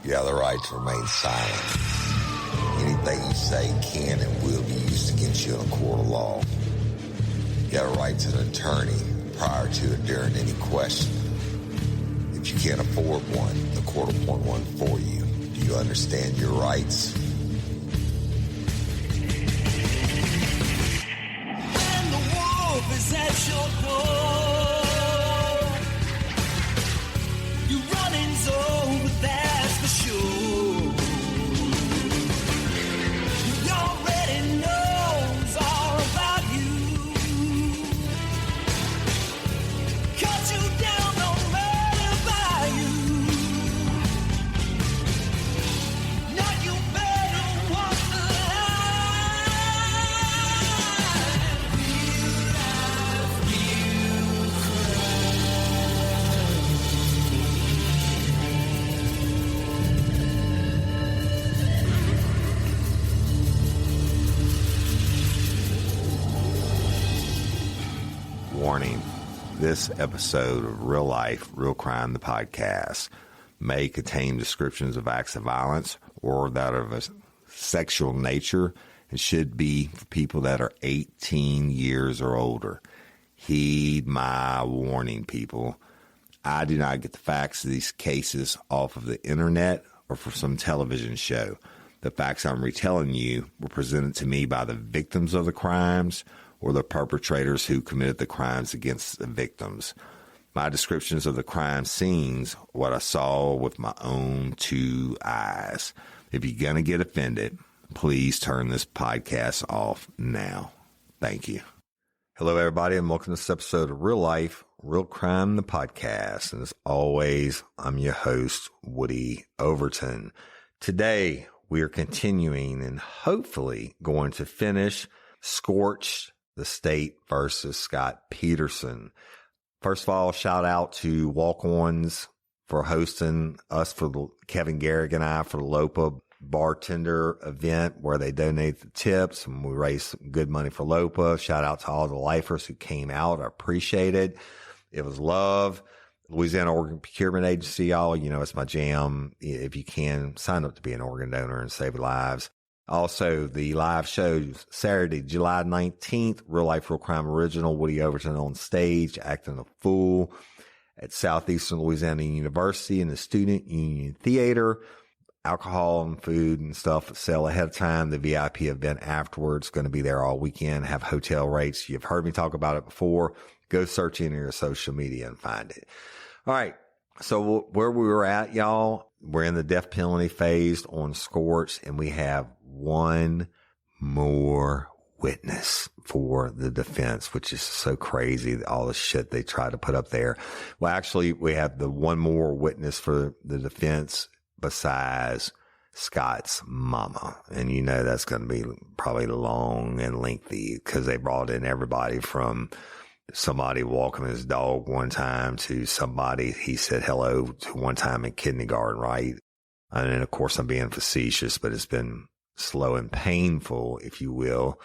You have the right to remain silent. Anything you say can and will be used against you in a court of law. You have a right to an attorney prior to and during any question. If you can't afford one, the court will appoint one for you. Do you understand your rights? When the wolf is at your door, your running's over, that's for sure. He already knows all about you. Cut you down, no matter by you. Now you better walk the line. Real life, real Warning. This episode of Real Life, Real Crime, the podcast, may contain descriptions of acts of violence or that of a sexual nature and should be for people that are 18 years or older. Heed my warning, people. I do not get the facts of these cases off of the internet or from some television show. The facts I'm retelling you were presented to me by the victims of the crimes or the perpetrators who committed the crimes against the victims. My descriptions of the crime scenes, what I saw with my own two eyes. If you're going to get offended, please turn this podcast off now. Thank you. Hello, everybody, and welcome to this episode of Real Life, Real Crime, the podcast. And as always, I'm your host, Woody Overton. Today, we are continuing and hopefully going to finish Scorched, the State versus Scott Peterson. First of all, shout out to Walk-Ons for hosting us for the Kevin Garrick and I for the LOPA bartender event where they donate the tips and we raised some good money for LOPA. Shout out to all the lifers who came out. I appreciate it. It was love. Louisiana Organ Procurement Agency, y'all, you know, it's my jam. If you can, sign up to be an organ donor and save lives. Also, the live show Saturday, July 19th, Real Life, Real Crime Original, Woody Overton on stage, acting a fool at Southeastern Louisiana University in the Student Union Theater. Alcohol and food and stuff sell ahead of time. The VIP event afterwards going to be there all weekend, have hotel rates. You've heard me talk about it before. Go search in your social media and find it. All right. So where we were at, y'all, we're in the death penalty phase on Scorched, and we have one more witness for the defense, which is so crazy, all the shit they try to put up there. Well, actually, we have the one more witness for the defense besides Scott's mama. And you know that's going to be probably long and lengthy because they brought in everybody from somebody walking his dog one time to somebody he said hello to one time in kindergarten, right? And then, of course, I'm being facetious, but it's been slow and painful, if you will.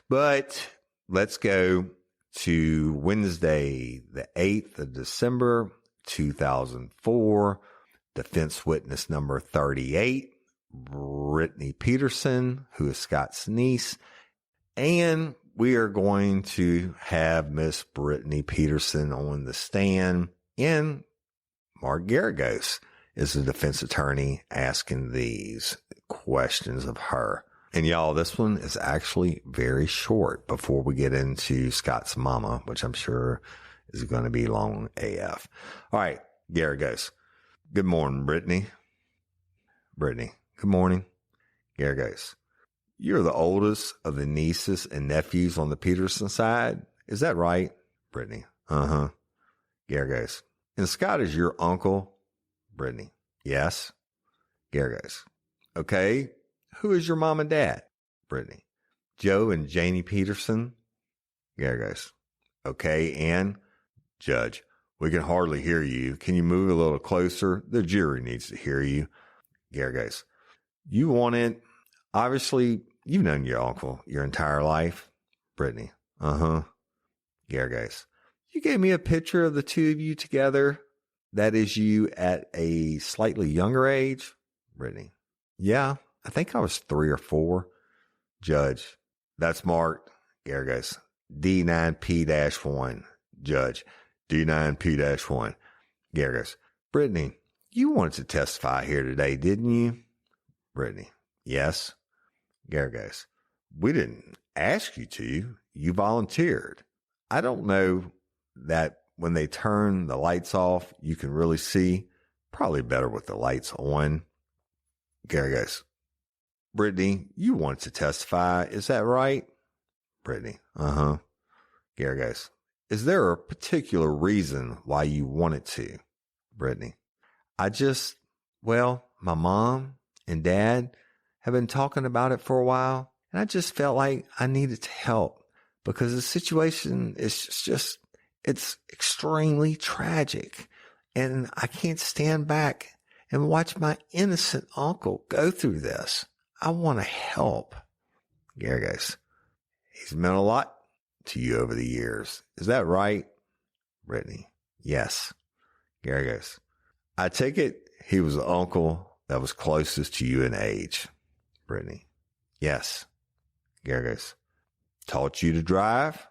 But let's go to Wednesday, the 8th of December, 2004. Defense witness number 38, Brittany Peterson, who is Scott's niece. And we are going to have Miss Brittany Peterson on the stand, and Mark Garagos is the defense attorney asking these questions of her. And y'all, this one is actually very short before we get into Scott's mama, which I'm sure is going to be long AF. All right, Garagos. Good morning, Brittany. Brittany, good morning. Garagos. You're the oldest of the nieces and nephews on the Peterson side. Is that right? Brittany. Uh-huh. Garagos. And Scott is your uncle? Brittany. Yes. Garagos. Okay. Who is your mom and dad? Brittany. Joe and Janie Peterson. Garagos. Okay. And Judge. We can hardly hear you. Can you move a little closer? The jury needs to hear you. Garagos. You want it. Obviously, you've known your uncle your entire life. Brittany. Uh-huh. Garagos. You gave me a picture of the two of you together. That is you at a slightly younger age. Brittany. Yeah, I think I was 3 or 4. Judge. That's marked. Gary goes, D9P-1. Judge. D9P-1. Gary goes, Brittany, you wanted to testify here today, didn't you? Brittany. Yes. Gary goes, we didn't ask you to. You volunteered. I don't know that when they turn the lights off, you can really see. Probably better with the lights on. Gary goes, Brittany, you wanted to testify. Is that right? Brittany. Uh-huh. Gary goes, is there a particular reason why you wanted to? Brittany. My mom and dad have been talking about it for a while, and I just felt like I needed to help because the situation is it's extremely tragic, and I can't stand back and watch my innocent uncle go through this. I want to help. Gary goes, he's meant a lot to you over the years. Is that right? Brittany. Yes. Gary goes, I take it he was the uncle that was closest to you in age. Brittany. Yes. Gary goes, taught you to drive?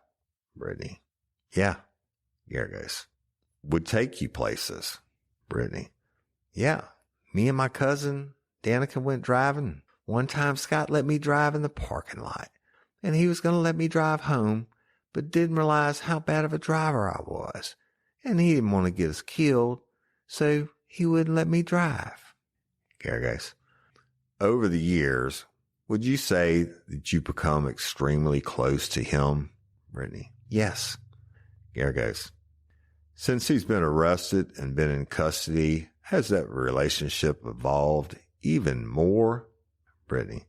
Brittany. Yeah. Gary goes, would take you places? Brittany. Yeah. Me and my cousin Danica went driving. One time Scott let me drive in the parking lot, and he was going to let me drive home, but didn't realize how bad of a driver I was, and he didn't want to get us killed, so he wouldn't let me drive. Gary goes, over the years, would you say that you become extremely close to him? Brittany. Yes. Gary goes, since he's been arrested and been in custody, has that relationship evolved even more? Brittany.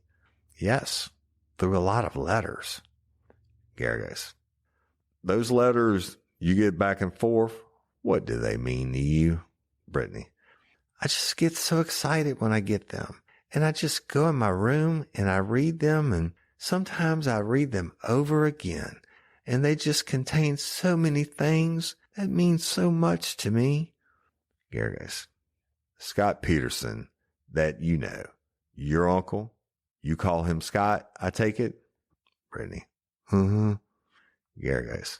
Yes. Through a lot of letters. Gary goes, those letters you get back and forth, what do they mean to you? Brittany. I just get so excited when I get them. And I just go in my room and I read them, and sometimes I read them over again. And they just contain so many things that mean so much to me. Gary goes, Scott Peterson, that you know, your uncle, you call him Scott, I take it? Brittany. Mm-hmm. Gary goes,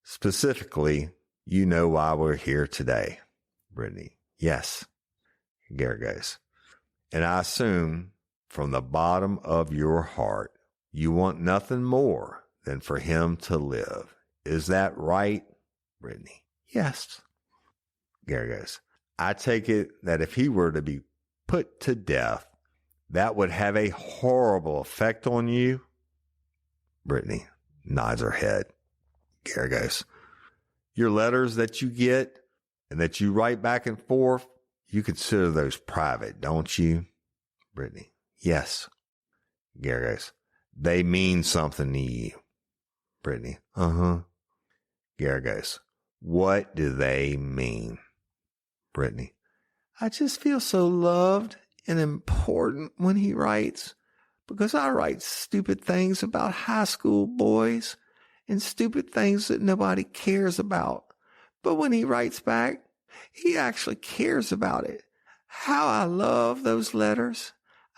specifically, you know why we're here today. Brittany. Yes. Gary goes, and I assume from the bottom of your heart, you want nothing more than for him to live. Is that right? Brittany. Yes. Gary goes, I take it that if he were to be put to death, that would have a horrible effect on you? Brittany nods her head. Gary goes, your letters that you get and that you write back and forth, you consider those private, don't you? Brittany. Yes. Gary goes, they mean something to you. Brittany. Uh-huh. Gary goes, what do they mean? Brittany. I just feel so loved and important when he writes, because I write stupid things about high school boys and stupid things that nobody cares about. But when he writes back, he actually cares about it. How I love those letters.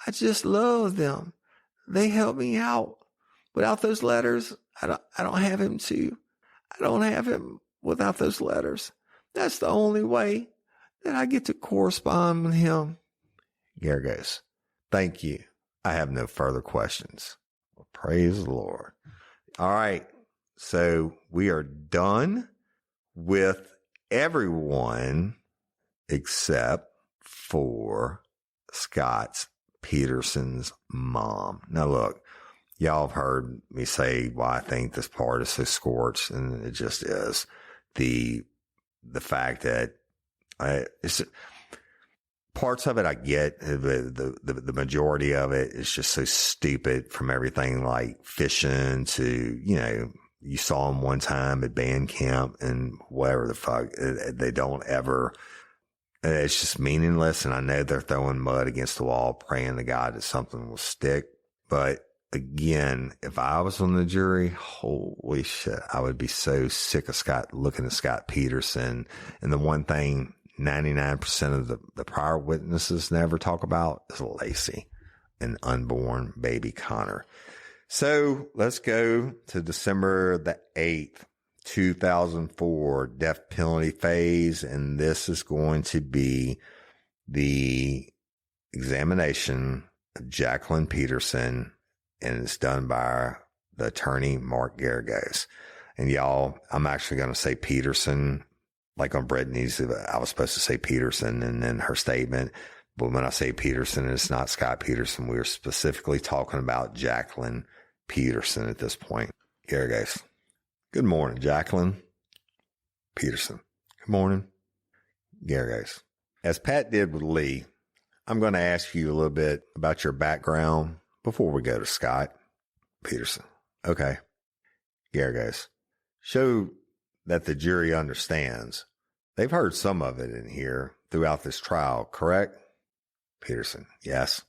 I just love them. They help me out. Without those letters, I don't have him to. I don't have him without those letters. That's the only way that I get to correspond with him. Gary goes, thank you. I have no further questions. Well, praise the Lord. All right. So we are done with everyone except for Scott Peterson's mom. Now look, y'all have heard me say why I think this part is so scorched, and it just is. The fact that it's parts of it I get, the majority of it is just so stupid, from everything like fishing to, you know, you saw them one time at band camp and whatever the fuck. They don't ever, it's just meaningless. And I know they're throwing mud against the wall, praying to God that something will stick. But again, if I was on the jury, holy shit, I would be so sick of looking at Scott Peterson. And the one thing 99% of the prior witnesses never talk about is Lacey, an unborn baby Connor. So let's go to December the 8th, 2004, death penalty phase. And this is going to be the examination of Jacqueline Peterson, and it's done by the attorney, Mark Garagos. And y'all, I'm actually going to say Peterson, like on Brittany's. I was supposed to say Peterson and then her statement. But when I say Peterson, it's not Scott Peterson. We are specifically talking about Jacqueline Peterson at this point. Garagos. Good morning, Jacqueline Peterson. Good morning, Garagos. As Pat did with Lee, I'm going to ask you a little bit about your background before we go to Scott Peterson. Okay. Garagos. Show that the jury understands. They've heard some of it in here throughout this trial, correct? Peterson. Yes.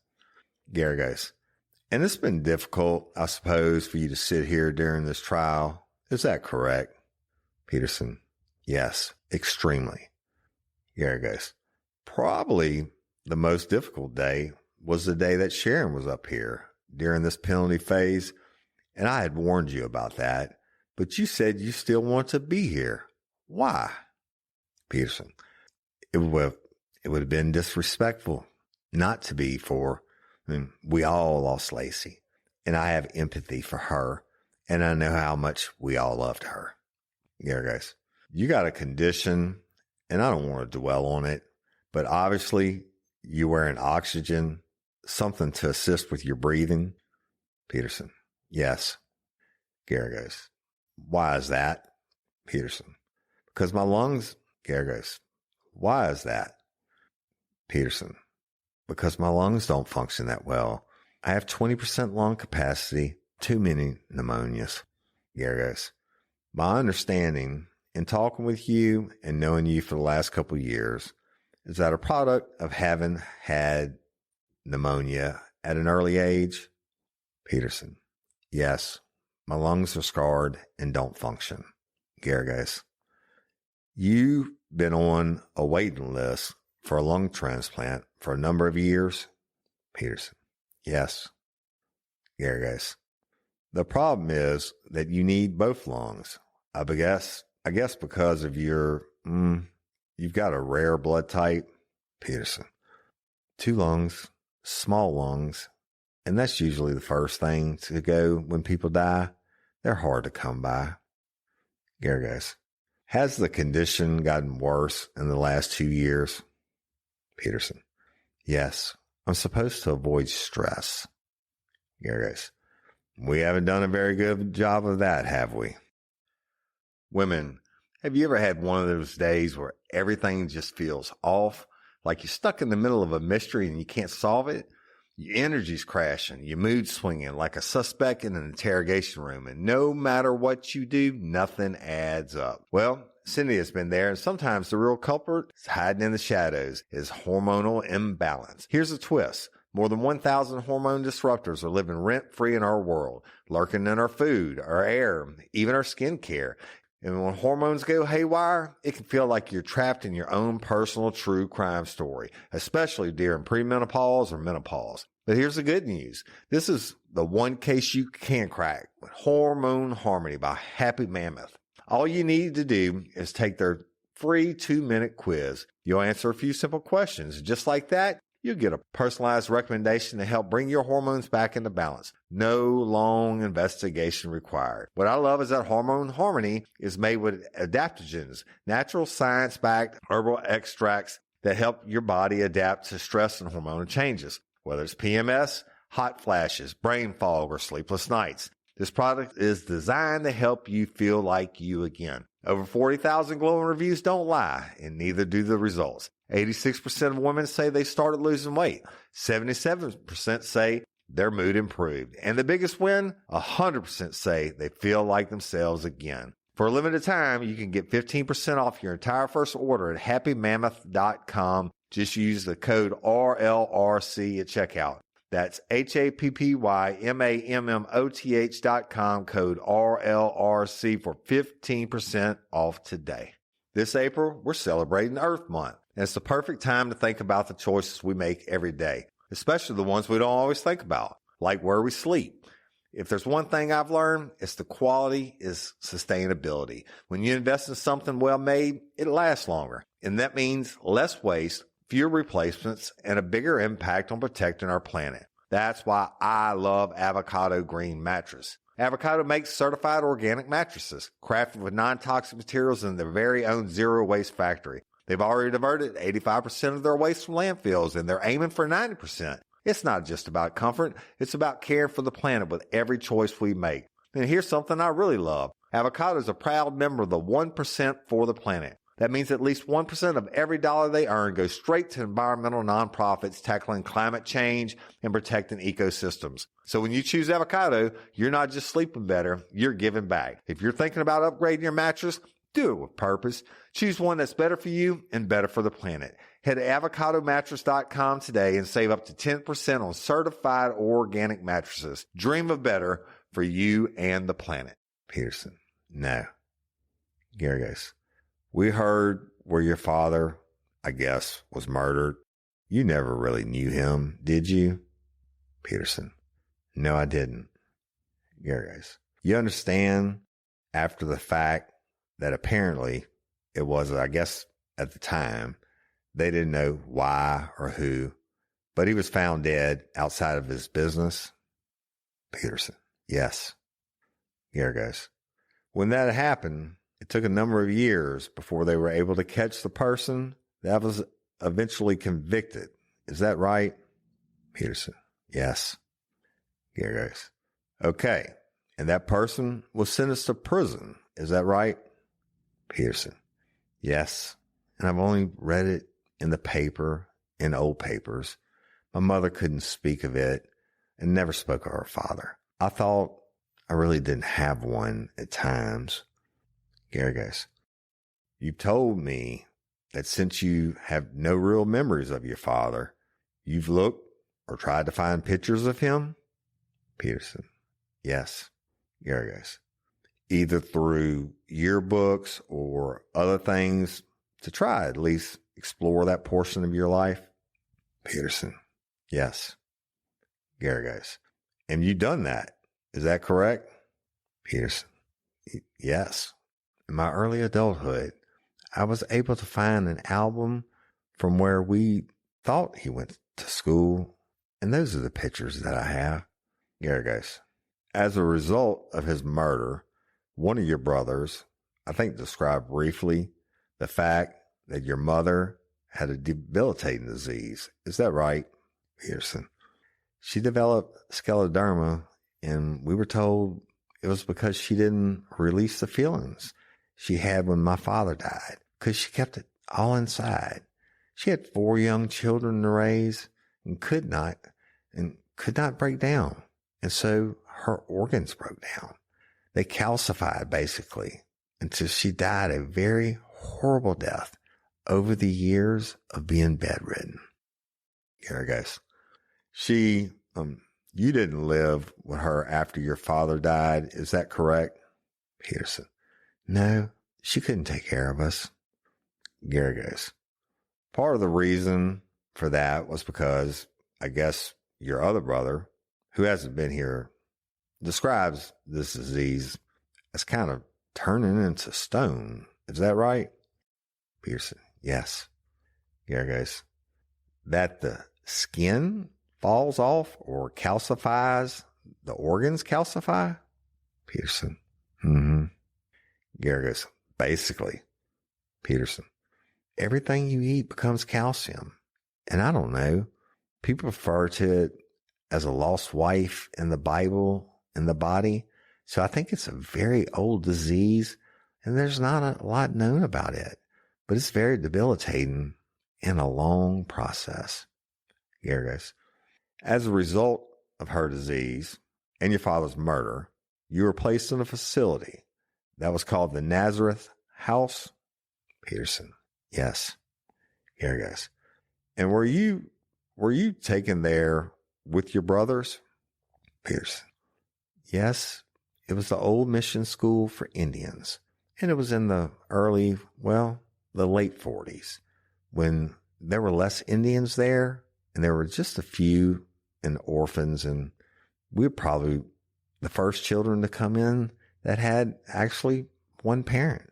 Garagos. And it's been difficult, I suppose, for you to sit here during this trial. Is that correct? Peterson. Yes, extremely. Garagos. Probably the most difficult day was the day that Sharon was up here during this penalty phase. And I had warned you about that, but you said you still want to be here. Why? Peterson. It would have been disrespectful not to be for, we all lost Lacey, and I have empathy for her, and I know how much we all loved her. Garagos. You got a condition, and I don't want to dwell on it, but obviously you wearing oxygen, something to assist with your breathing. Peterson. Yes. Garagos. Why is that? Peterson. Because my lungs. Garagos. Why is that? Peterson. Because my lungs don't function that well. I have 20% lung capacity, too many pneumonias. Garagos. My understanding in talking with you and knowing you for the last couple of years is that a product of having had pneumonia at an early age. Peterson. Yes, my lungs are scarred and don't function. Garagos. You've been on a waiting list for a lung transplant for a number of years. Peterson. Yes. Garagos. The problem is that you need both lungs. I guess because of your, you've got a rare blood type. Peterson. 2 lungs, small lungs, and that's usually the first thing to go when people die. They're hard to come by. Garagos. Has the condition gotten worse in the last 2 years? Peterson. Yes. I'm supposed to avoid stress. Garagos. We haven't done a very good job of that, have we? Women, have you ever had one of those days where everything just feels off? Like you're stuck in the middle of a mystery and you can't solve it? Your energy's crashing, your mood's swinging like a suspect in an interrogation room, and no matter what you do, nothing adds up. Well, Cindy has been there, and sometimes the real culprit is hiding in the shadows, is hormonal imbalance. Here's a twist. More than 1,000 hormone disruptors are living rent-free in our world, lurking in our food, our air, even our skincare. And when hormones go haywire, it can feel like you're trapped in your own personal true crime story, especially during premenopause or menopause. But here's the good news. This is the one case you can crack with Hormone Harmony by Happy Mammoth. All you need to do is take their free 2-minute quiz. You'll answer a few simple questions. Just like that, you'll get a personalized recommendation to help bring your hormones back into balance. No long investigation required. What I love is that Hormone Harmony is made with adaptogens, natural science-backed herbal extracts that help your body adapt to stress and hormonal changes. Whether it's PMS, hot flashes, brain fog, or sleepless nights, this product is designed to help you feel like you again. Over 40,000 glowing reviews don't lie, and neither do the results. 86% of women say they started losing weight. 77% say their mood improved. And the biggest win, 100% say they feel like themselves again. For a limited time, you can get 15% off your entire first order at happymammoth.com. Just use the code RLRC at checkout. That's happymammoth.com, code RLRC for 15% off today. This April, we're celebrating Earth Month, and it's the perfect time to think about the choices we make every day, especially the ones we don't always think about, like where we sleep. If there's one thing I've learned, it's the quality is sustainability. When you invest in something well made, it lasts longer, and that means less waste, fewer replacements, and a bigger impact on protecting our planet. That's why I love AVOCADO Green Mattress. AVOCADO makes certified organic mattresses, crafted with non-toxic materials in their very own zero-waste factory. They've already diverted 85% of their waste from landfills, and they're aiming for 90%. It's not just about comfort. It's about caring for the planet with every choice we make. And here's something I really love. AVOCADO is a proud member of the 1% for the planet. That means at least 1% of every dollar they earn goes straight to environmental nonprofits tackling climate change and protecting ecosystems. So when you choose AVOCADO, you're not just sleeping better, you're giving back. If you're thinking about upgrading your mattress, do it with purpose. Choose one that's better for you and better for the planet. Head to avocadomattress.com today and save up to 10% on certified organic mattresses. Dream of better for you and the planet. Peterson. No. Gary goes, we heard where your father, I guess, was murdered. You never really knew him, did you? Peterson. No, I didn't. Gary goes, you understand after the fact that apparently it was, I guess, at the time, they didn't know why or who, but he was found dead outside of his business. Peterson. Yes. Gary goes, when that happened, it took a number of years before they were able to catch the person that was eventually convicted. Is that right? Peterson. Yes. Gary goes, okay. And that person was sentenced to prison. Is that right? Peterson. Yes. And I've only read it in the paper, in old papers. My mother couldn't speak of it and never spoke of her father. I thought I really didn't have one at times. Gary goes, you've told me that since you have no real memories of your father, you've looked or tried to find pictures of him? Peterson. Yes. Gary goes, either through yearbooks or other things to try at least explore that portion of your life? Peterson. Yes. Gary goes, and you've done that. Is that correct? Peterson. Yes. In my early adulthood, I was able to find an album from where we thought he went to school, and those are the pictures that I have. Gary goes, as a result of his murder, one of your brothers, I think, described briefly the fact that your mother had a debilitating disease. Is that right? Peterson. She developed scleroderma, and we were told it was because she didn't release the feelings she had when my father died, because she kept it all inside. She had 4 young children to raise and could not break down. And so her organs broke down. They calcified basically until she died a very horrible death over the years of being bedridden. Gary goes, you didn't live with her after your father died. Is that correct? Peterson. No, she couldn't take care of us. Gary goes, part of the reason for that was because I guess your other brother, who hasn't been here, describes this disease as kind of turning into stone. Is that right? Peterson. Yes. Gary goes, that the skin falls off or calcifies, the organs calcify? Peterson. Mm-hmm. Gary goes, basically. Peterson. Everything you eat becomes calcium. And I don't know, people refer to it as a lost wife in the Bible, in the body. So I think it's a very old disease, and there's not a lot known about it. But it's very debilitating and a long process. Gary goes, as a result of her disease and your father's murder, you were placed in a facility that was called the Nazareth House? Peterson. Yes. Gary goes, and were you taken there with your brothers? Peterson. Yes, it was the old mission school for Indians. And it was in the the late 40s when there were less Indians there and there were just a few and orphans. And we were probably the first children to come in that had actually one parent.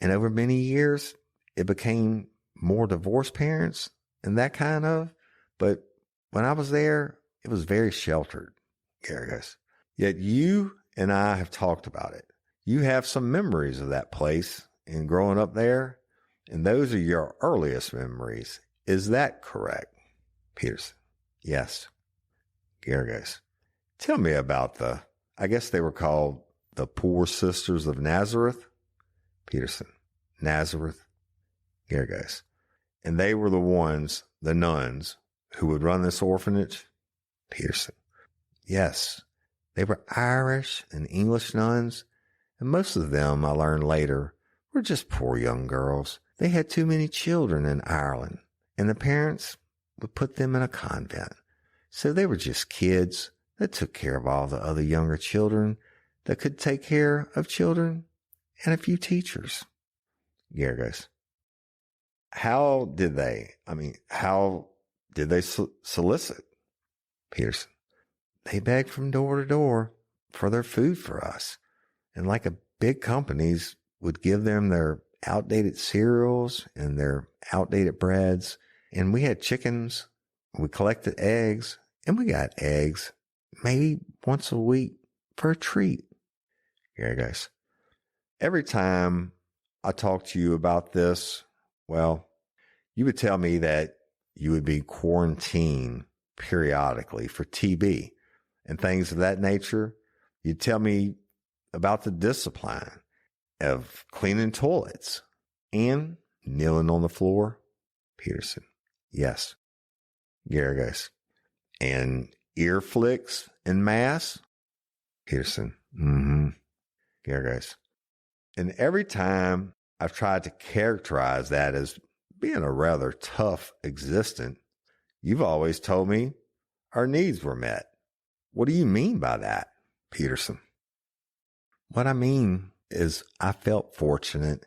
And over many years, it became more divorced parents and that kind of. But when I was there, it was very sheltered, Garagos. Yet you and I have talked about it. You have some memories of that place and growing up there, and those are your earliest memories. Is that correct, Peterson? Yes. Garagos. Tell me about I guess they were called the Poor Sisters of Nazareth. Peterson. Nazareth. Garagos. And they were the nuns, who would run this orphanage. Peterson. Yes. They were Irish and English nuns, and most of them, I learned later, were just poor young girls. They had too many children in Ireland, and the parents would put them in a convent. So they were just kids that took care of all the other younger children that could take care of children and a few teachers. Garagos. How did they solicit? Peterson. They begged from door to door for their food for us. And like big companies would give them their outdated cereals and their outdated breads. And we had chickens. We collected eggs, and we got eggs maybe once a week for a treat. Here, guys. Every time I talk to you about this, you would tell me that you would be quarantined periodically for TB and things of that nature. You'd tell me about the discipline of cleaning toilets and kneeling on the floor. Peterson. Yes. Garagos. And ear flicks and mass. Peterson. Mm-hmm. Garagos. And every time I've tried to characterize that as being a rather tough existence, you've always told me our needs were met. What do you mean by that, Peterson? What I mean is I felt fortunate.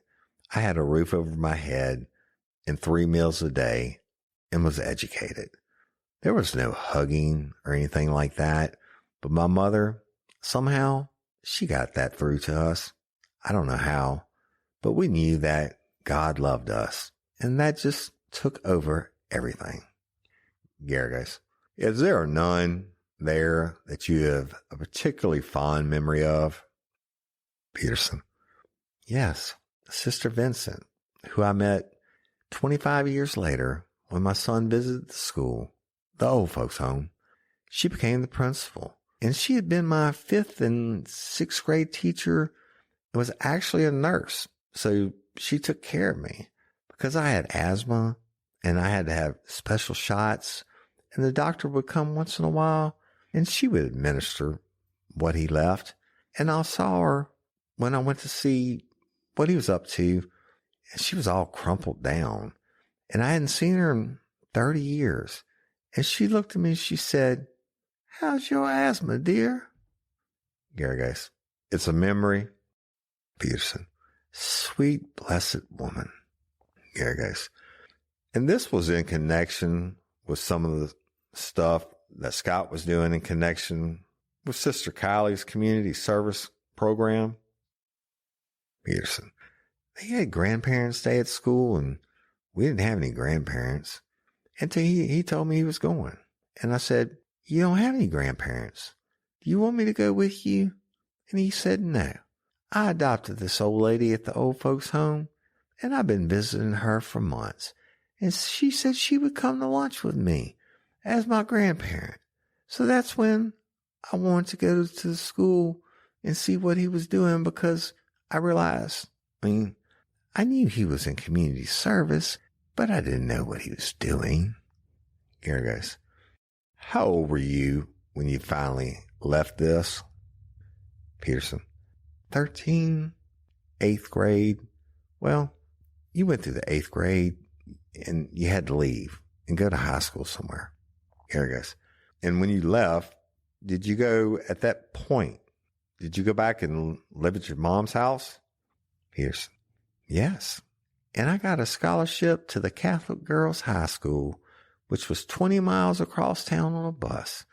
I had a roof over my head and 3 meals a day and was educated. There was no hugging or anything like that, but my mother, somehow, she got that through to us. I don't know how, but we knew that God loved us, and that just took over everything. Garagos. Is there a nun there that you have a particularly fond memory of? Peterson. Yes, Sister Vincent, who I met 25 years later when my son visited the school, the old folks' home. She became the principal, and she had been my 5th and 6th grade teacher and was actually a nurse. So she took care of me because I had asthma and I had to have special shots, and the doctor would come once in a while and she would administer what he left. And I saw her when I went to see what he was up to, and she was all crumpled down. And I hadn't seen her in 30 years. And she looked at me and she said, "How's your asthma, dear?" Garagos. It's a memory. Peterson. Sweet, blessed woman. Garagos. And this was in connection with some of the stuff that Scott was doing in connection with Sister Kylie's community service program. Peterson. They had grandparents stay at school, and we didn't have any grandparents until he told me he was going. And I said, "You don't have any grandparents. Do you want me to go with you?" And he said, "No. I adopted this old lady at the old folks' home, and I've been visiting her for months. And she said she would come to lunch with me as my grandparent. So that's when I wanted to go to the school and see what he was doing, because I realized, I knew he was in community service, but I didn't know what he was doing." Garagos. How old were you when you finally left this? Peterson. 13, 8th grade. Well, you went through the 8th grade and you had to leave and go to high school somewhere. Garagos. And when you left, did you go at that point? Did you go back and live at your mom's house? Peterson. Yes. And I got a scholarship to the Catholic Girls High School, which was 20 miles across town on a bus.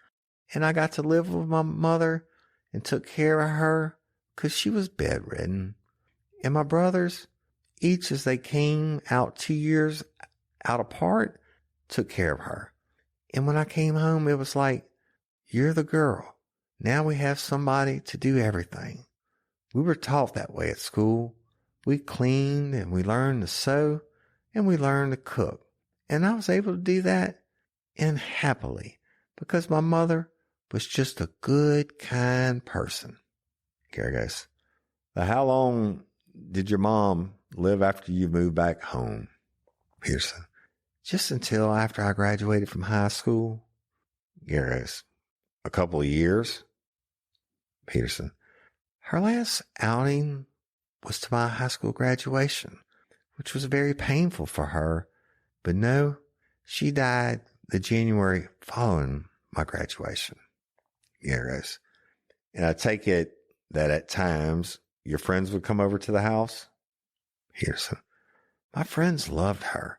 And I got to live with my mother and took care of her because she was bedridden. And my brothers, each as they came out 2 years out apart, took care of her. And when I came home, it was like, you're the girl. Now we have somebody to do everything. We were taught that way at school. We cleaned and we learned to sew and we learned to cook. And I was able to do that and happily because my mother was just a good, kind person. Gary goes, how long did your mom live after you moved back home? Peterson, just until after I graduated from high school. Gary goes, a couple of years? Peterson, her last outing was to my high school graduation, which was very painful for her. But no, she died the January following my graduation. Gary goes, and I take it that at times your friends would come over to the house? Peterson, my friends loved her,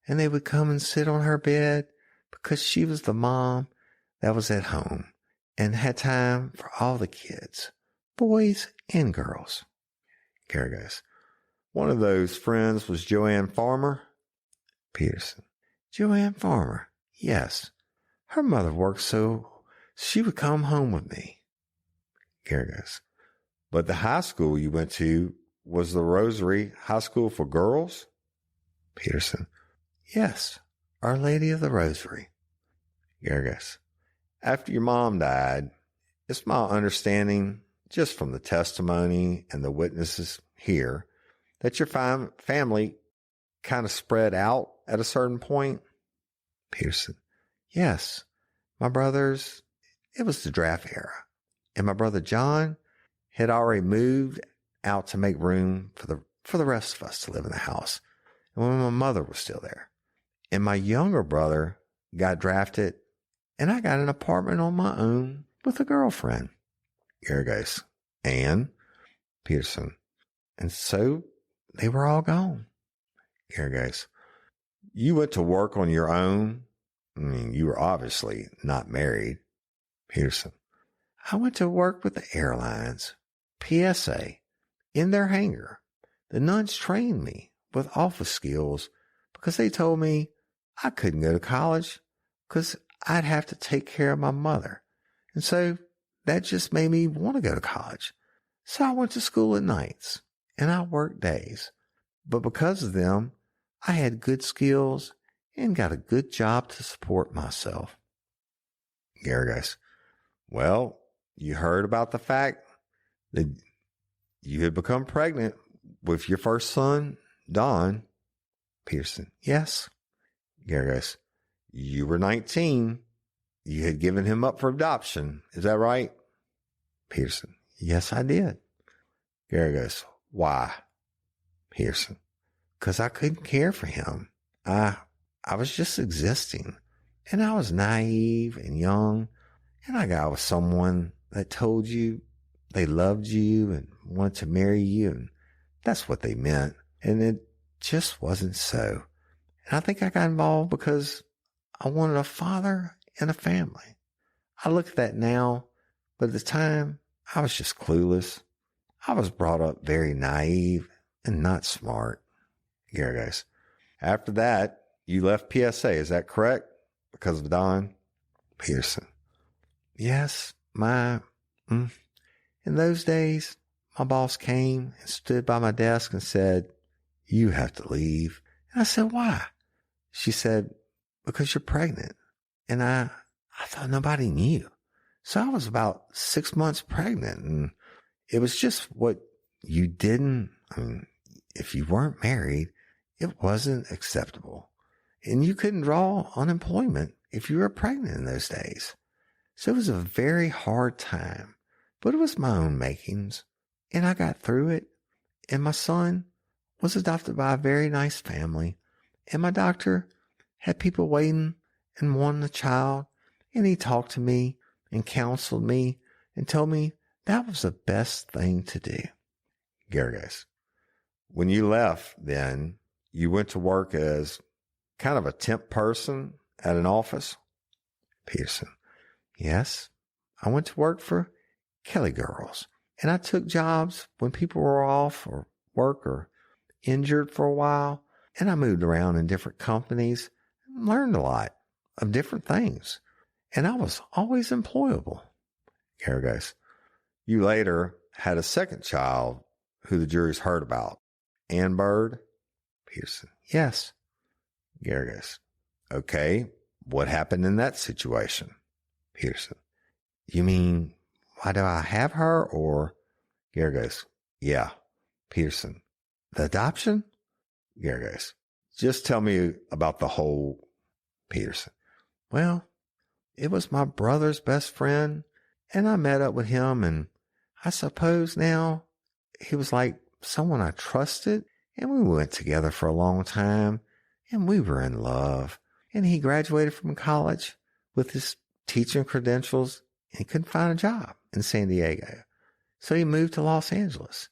and they would come and sit on her bed because she was the mom that was at home and had time for all the kids, boys and girls. Gary goes, one of those friends was Joanne Farmer? Peterson, Joanne Farmer, yes. Her mother worked so she would come home with me. Gary goes, but the high school you went to was the Rosary High School for Girls? Peterson, yes, Our Lady of the Rosary. Gary goes, after your mom died, it's my understanding, just from the testimony and the witnesses here, that your family kind of spread out at a certain point? Peterson, yes. My brothers, it was the draft era, and my brother John had already moved out to make room for the rest of us to live in the house, and when my mother was still there. And my younger brother got drafted, and I got an apartment on my own with a girlfriend. Gary goes, and? Peterson, and so they were all gone. Gary goes, you went to work on your own? I mean, you were obviously not married. Peterson, I went to work with the airlines, PSA, in their hangar. The nuns trained me with office skills because they told me I couldn't go to college because I'd have to take care of my mother. And so that just made me want to go to college. So I went to school at nights and I worked days. But because of them, I had good skills and got a good job to support myself. Gary goes, well, you heard about the fact that you had become pregnant with your first son, Don. Peterson, yes. Gary goes, you were 19. You had given him up for adoption. Is that right? Peterson, yes, I did. Gary goes, why? Peterson, because I couldn't care for him. I was just existing, and I was naive and young, and I got with someone that told you they loved you and wanted to marry you, and that's what they meant, and it just wasn't so. And I think I got involved because I wanted a father and a family. I look at that now, but at the time, I was just clueless. I was brought up very naive and not smart. Gary goes, after that, you left PSA, is that correct? Because of Don? Peterson, yes, in those days, my boss came and stood by my desk and said, you have to leave. And I said, why? She said, because you're pregnant. And I thought nobody knew. So I was about 6 months pregnant, and it was just what you didn't, if you weren't married, it wasn't acceptable. And you couldn't draw unemployment if you were pregnant in those days. So it was a very hard time, but it was my own makings, and I got through it. And my son was adopted by a very nice family, and my doctor had people waiting and wanting a child, and he talked to me and counseled me and told me that was the best thing to do. Gary goes, when you left, then you went to work as kind of a temp person at an office? Peterson. Yes, I went to work for Kelly Girls, and I took jobs when people were off or work or injured for a while, and I moved around in different companies and learned a lot of different things, and I was always employable. Gary goes, you later had a second child who the jury's heard about, Ann Bird? Peterson. Yes. Gary goes, okay, what happened in that situation? Peterson. You mean, why do I have her? Or Gary goes, yeah. Peterson. The adoption? Gary goes, just tell me about the whole. Peterson. Well, it was my brother's best friend, and I met up with him, and I suppose now he was like someone I trusted, and we went together for a long time, and we were in love, and he graduated from college with his teaching credentials, and he couldn't find a job in San Diego. So he moved to Los Angeles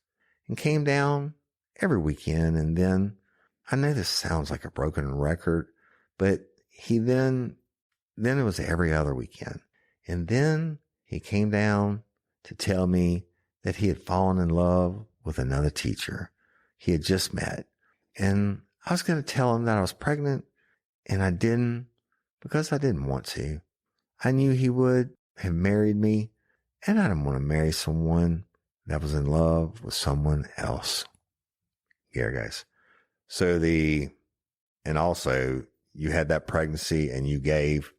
and came down every weekend. And then, I know this sounds like a broken record, but then it was every other weekend. And then he came down to tell me that he had fallen in love with another teacher he had just met. And I was going to tell him that I was pregnant, and I didn't, because I didn't want to. I knew he would have married me, and I didn't want to marry someone that was in love with someone else. Gary goes, and also you had that pregnancy and you gave?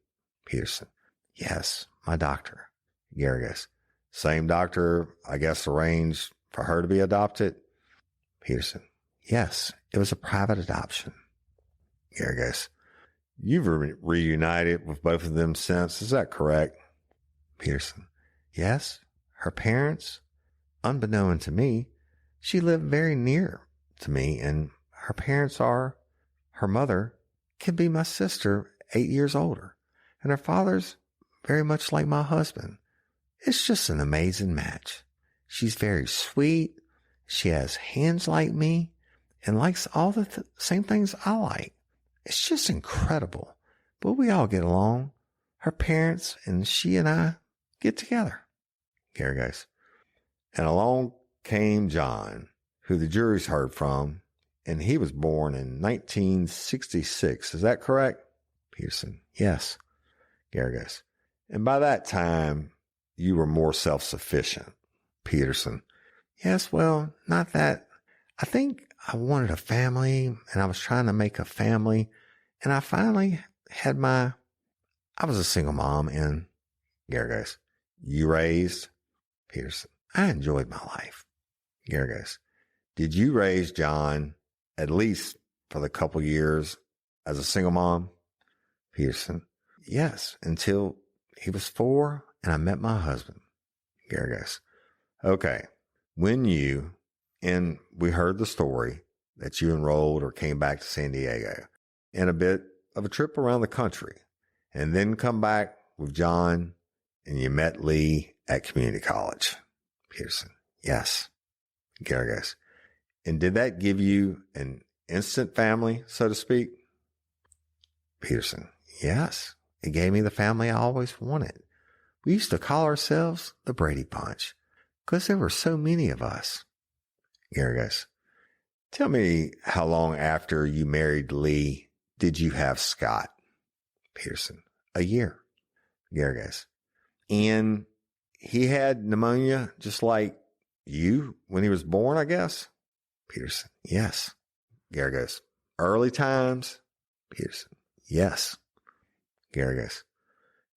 Peterson. Yes, my doctor. Gary goes, same doctor, I guess, arranged for her to be adopted? Peterson. Yes, it was a private adoption. Gary goes, you've reunited with both of them since, is that correct? Peterson. Yes, her parents, unbeknown to me, she lived very near to me, and her parents her mother can be my sister, 8 years older, and her father's very much like my husband. It's just an amazing match. She's very sweet, she has hands like me, and likes all the same things I like. It's just incredible. But we all get along. Her parents and she and I get together. Gary goes, and along came John, who the jury's heard from, and he was born in 1966. Is that correct? Peterson. Yes. Gary goes, and by that time, you were more self-sufficient. Peterson. Yes, well, not that. I think I wanted a family, and I was trying to make a family, and I finally had I was a single mom, and Gary goes, you raised? Peterson. I enjoyed my life. Gary goes, did you raise John at least for the couple years as a single mom? Peterson. Yes, until he was 4 and I met my husband. Gary goes, okay, and we heard the story that you enrolled or came back to San Diego and a bit of a trip around the country, and then come back with John and you met Lee at community college. Peterson. Yes. Gary goes, and did that give you an instant family, so to speak? Peterson. Yes. It gave me the family I always wanted. We used to call ourselves the Brady Bunch because there were so many of us. Gary goes, tell me, how long after you married Lee did you have Scott? Peterson. A year. Gary goes, and he had pneumonia just like you when he was born, I guess? Peterson. Yes. Gary goes, early times? Peterson. Yes. Gary goes,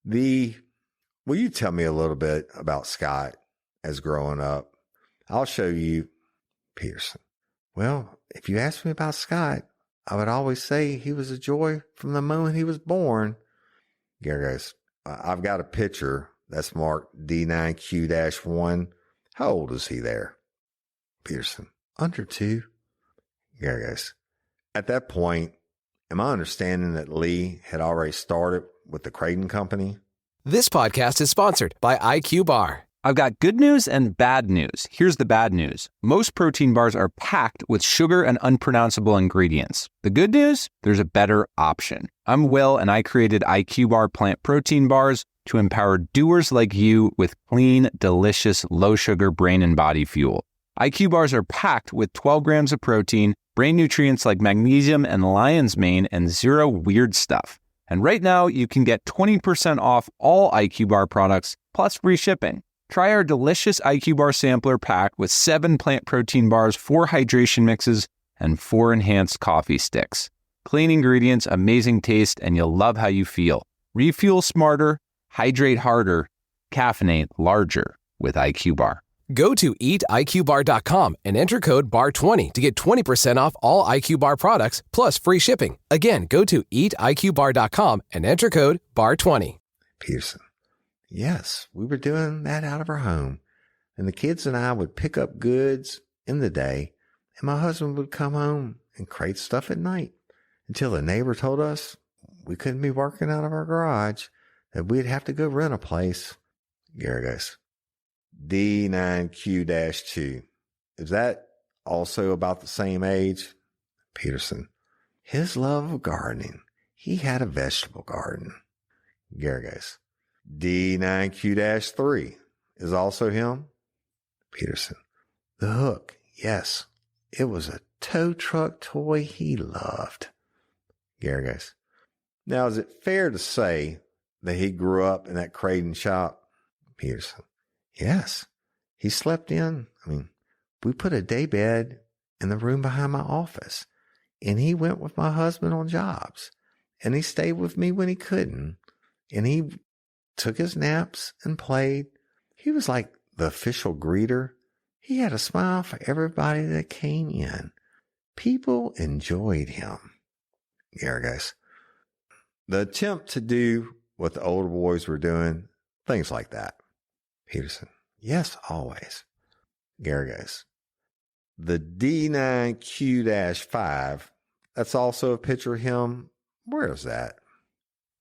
will you tell me a little bit about Scott as growing up? I'll show you. Peterson. Well, if you ask me about Scott, I would always say he was a joy from the moment he was born. Gary goes, I've got a picture that's marked D9Q-1. How old is he there? Peterson. Under 2. Gary goes, at that point, am I understanding that Lee had already started with the Creighton Company? This podcast is sponsored by IQ Bar. I've got good news and bad news. Here's the bad news. Most protein bars are packed with sugar and unpronounceable ingredients. The good news? There's a better option. I'm Will, and I created IQ Bar plant protein bars to empower doers like you with clean, delicious, low-sugar brain and body fuel. IQ bars are packed with 12 grams of protein, brain nutrients like magnesium and lion's mane, and zero weird stuff. And right now, you can get 20% off all IQ Bar products, plus free shipping. Try our delicious IQ Bar sampler pack with 7 plant protein bars, 4 hydration mixes, and 4 enhanced coffee sticks. Clean ingredients, amazing taste, and you'll love how you feel. Refuel smarter, hydrate harder, caffeinate larger with IQ Bar. Go to eatiqbar.com and enter code BAR20 to get 20% off all IQ Bar products plus free shipping. Again, go to eatiqbar.com and enter code BAR20. Peterson. Yes, we were doing that out of our home. And the kids and I would pick up goods in the day, and my husband would come home and crate stuff at night until the neighbor told us we couldn't be working out of our garage, that we'd have to go rent a place. Gary goes, D9Q-2. Is that also about the same age? Peterson. His love of gardening. He had a vegetable garden. Gary goes, D9Q-3 is also him? Peterson. The hook. Yes. It was a tow truck toy he loved. Gary goes, now is it fair to say that he grew up in that Creighton shop? Peterson. Yes. He slept in. We put a day bed in the room behind my office, and he went with my husband on jobs, and he stayed with me when he couldn't, and he took his naps and played. He was like the official greeter. He had a smile for everybody that came in. People enjoyed him. Gary goes, the attempt to do what the older boys were doing, things like that. Peterson. Yes, always. Gary goes, the D9Q-5, that's also a picture of him. Where is that?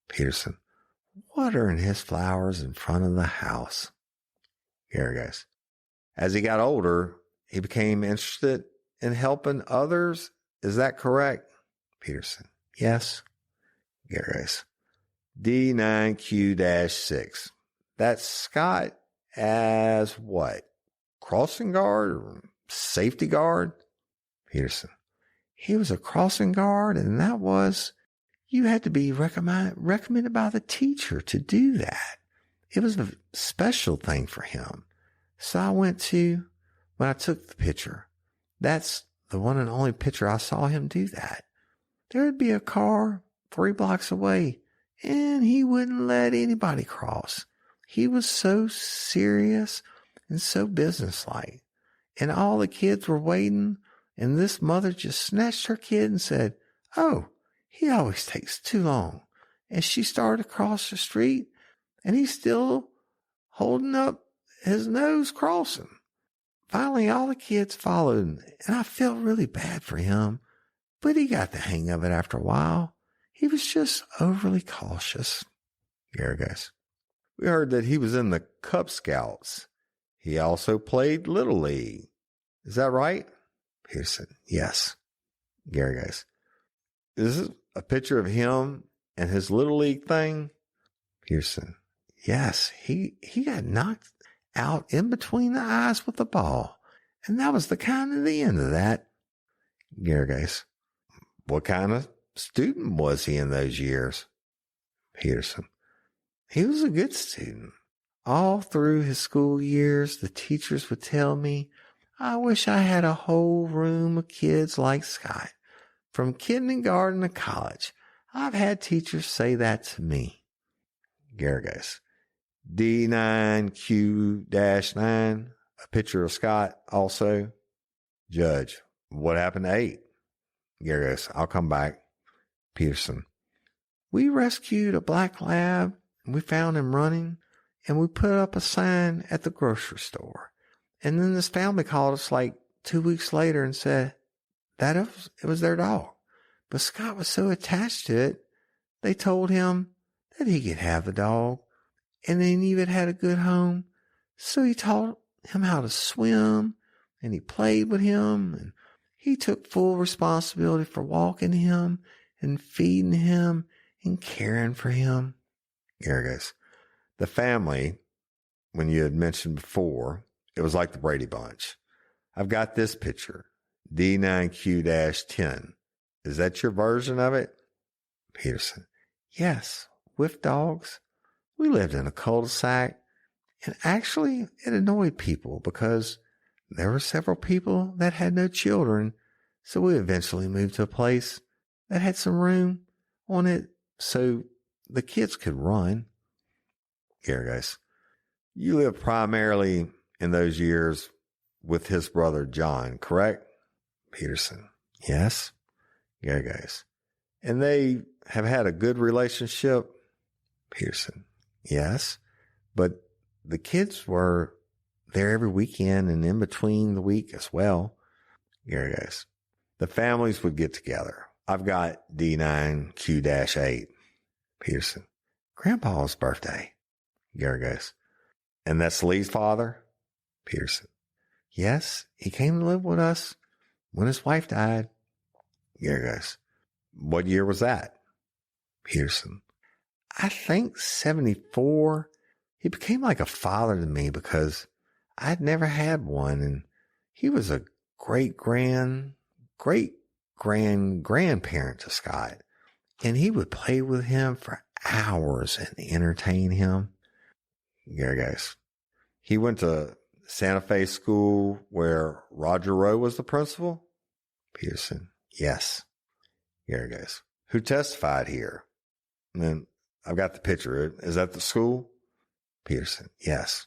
Peterson. Watering his flowers in front of the house. Gary goes, as he got older, he became interested in helping others. Is that correct? Peterson. Yes. Gary goes, D9Q-6. That's Scott as what? Crossing guard or safety guard? Peterson. He was a crossing guard, and that was, you had to be recommended by the teacher to do that. It was a special thing for him. So I went to, when I took the picture, that's the one and only picture I saw him do that. There would be a car 3 blocks away, and he wouldn't let anybody cross. He was so serious and so businesslike. And all the kids were waiting, and this mother just snatched her kid and said, oh, he always takes too long. And she started across the street, and he's still holding up his nose crossing. Finally, all the kids followed, and I felt really bad for him, but he got the hang of it after a while. He was just overly cautious. Gary goes, we heard that he was in the Cub Scouts. He also played Little League. Is that right? Peterson. Yes. Gary goes, is this a picture of him and his Little League thing? Peterson. Yes. He got knocked out in between the eyes with the ball. And that was the end of that. Gary goes, what kind of student was he in those years? Peterson. He was a good student. All through his school years, the teachers would tell me, I wish I had a whole room of kids like Scott. From kindergarten to college, I've had teachers say that to me. Gary goes, D9Q-9, a picture of Scott also. Judge, what happened to 8? Gary goes, I'll come back. Peterson, we rescued a black lab, and we found him running, and we put up a sign at the grocery store. And then this family called us like 2 weeks later and said that it was their dog. But Scott was so attached to it, they told him that he could have the dog, and then even had a good home. So he taught him how to swim, and he played with him, and he took full responsibility for walking him and feeding him and caring for him. Here it goes. The family, when you had mentioned before, it was like the Brady Bunch. I've got this picture, D9Q-10. Is that your version of it? Peterson. Yes, with dogs. We lived in a cul-de-sac, and actually it annoyed people because there were several people that had no children, so we eventually moved to a place that had some room on it so the kids could run. Here, guys. You lived primarily in those years with his brother John, correct? Peterson. Yes. Here, guys. And they have had a good relationship? Peterson. Yes. But the kids were there every weekend and in between the week as well. Here, guys. The families would get together. I've got D9Q-8. Peterson. Grandpa's birthday. Here, guys. And that's Lee's father? Peterson. Yes, he came to live with us when his wife died. Here, guys. What year was that? Peterson. I think 74. He became like a father to me because I'd never had one, and he was a great-grandparent to Scott, and he would play with him for hours and entertain him. Here, guys. He went to Santa Fe School where Roger Rowe was the principal? Peterson. Yes. Here, guys. Who testified here? And then I've got the picture. Is that the school? Peterson. Yes.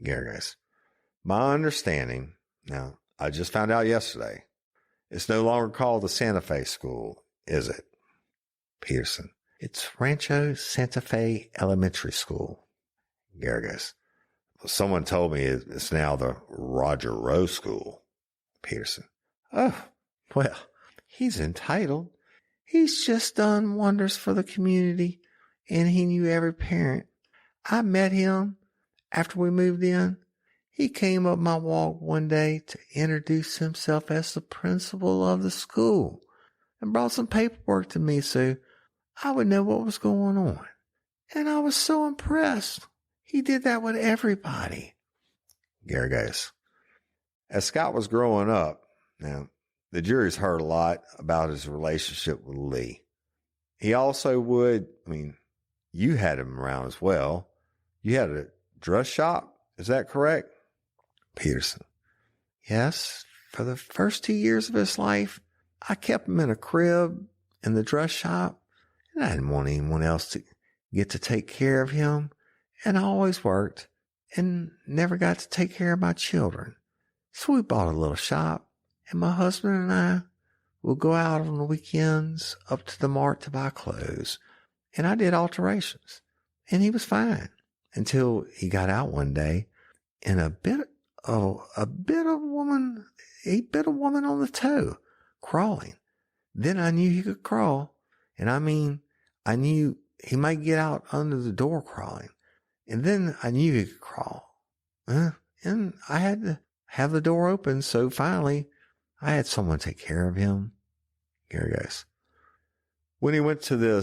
Here, guys. My understanding, now, I just found out yesterday, it's no longer called the Santa Fe School, is it? Peterson. It's Rancho Santa Fe Elementary School. Here, guys. Someone told me it's now the Roger Rowe School. Peterson. Oh, well, he's entitled. He's just done wonders for the community, and he knew every parent. I met him after we moved in. He came up my walk one day to introduce himself as the principal of the school and brought some paperwork to me so I would know what was going on. And I was so impressed. He did that with everybody. Here goes. As Scott was growing up, now, the jury's heard a lot about his relationship with Lee. He also would, you had him around as well. You had a dress shop, is that correct? Peterson. Yes, for the first 2 years of his life, I kept him in a crib in the dress shop, and I didn't want anyone else to get to take care of him, and I always worked and never got to take care of my children. So we bought a little shop, and my husband and I would go out on the weekends up to the mart to buy clothes, and I did alterations, and he was fine until he got out one day and he bit a woman on the toe crawling. Then I knew he could crawl, and I knew he might get out under the door crawling, and then I knew he could crawl, and I had to have the door open. So finally, I had someone take care of him. Here he goes. When he went to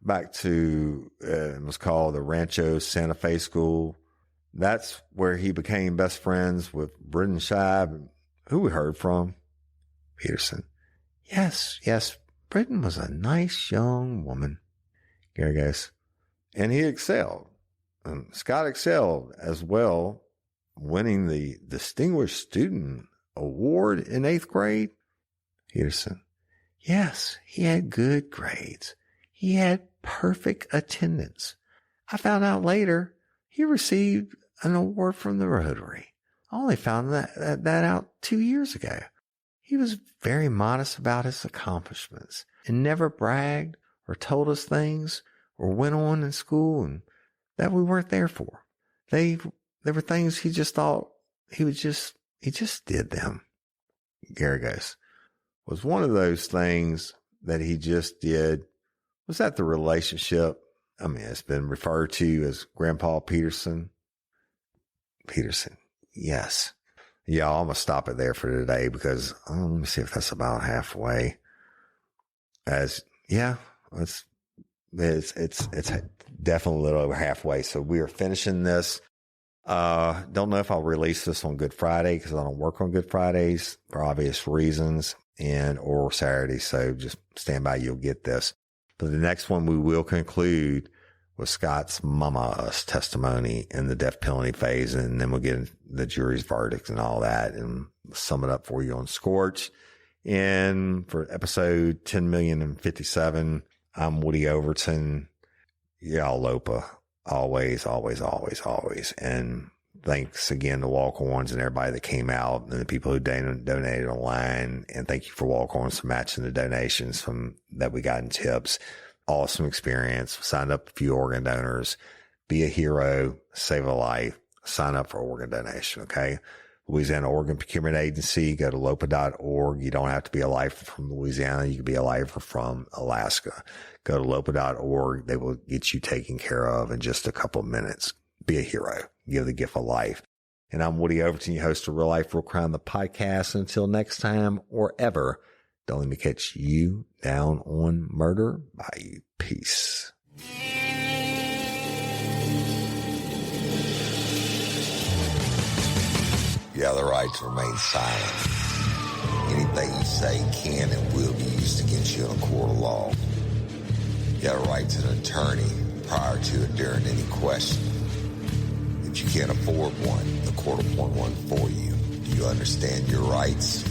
back to, it was called the Rancho Santa Fe School. That's where he became best friends with Britton Scheib, who we heard from. Peterson. Yes, Britton was a nice young woman. Here he goes. And he excelled. Scott excelled as well, winning the Distinguished Student Award in 8th grade. Peterson. Yes, he had good grades. He had perfect attendance. I found out later he received an award from the Rotary. I only found that out 2 years ago. He was very modest about his accomplishments and never bragged or told us things or went on in school and that we weren't there for. There were things he just thought he just did them. Gary goes, was one of those things that he just did. Was that the relationship? It's been referred to as Grandpa Peterson. Peterson. Yes. Yeah, I'm going to stop it there for today because let me see if that's about halfway. It's definitely a little over halfway. So we are finishing this. Don't know if I'll release this on Good Friday because I don't work on Good Fridays for obvious reasons or Saturday. So just stand by. You'll get this. But the next one we will conclude with Scott's mama's testimony in the death penalty phase. And then we'll get the jury's verdict and all that and sum it up for you on Scorched. And for episode 10,057, I'm Woody Overton. Y'all Lopa. Always, always, always, always. And thanks again to Walk-Ons and everybody that came out and the people who donated online. And thank you for Walk-Ons for matching the donations that we got in tips. Awesome experience. Signed up a few organ donors. Be a hero. Save a life. Sign up for organ donation. Okay. Louisiana Organ Procurement Agency. Go to LOPA.org. You don't have to be a lifer from Louisiana. You can be a lifer from Alaska. Go to LOPA.org. They will get you taken care of in just a couple of minutes. Be a hero. Give the gift of life. And I'm Woody Overton, your host of Real Life, Real Crime, the podcast. Until next time or ever, don't let me catch you down on Murder Bayou. Peace. You have the right to remain silent. Anything you say can and will be used against you in a court of law. You have a right to an attorney prior to and during any question. If you can't afford one, the court will appoint one for you. Do you understand your rights?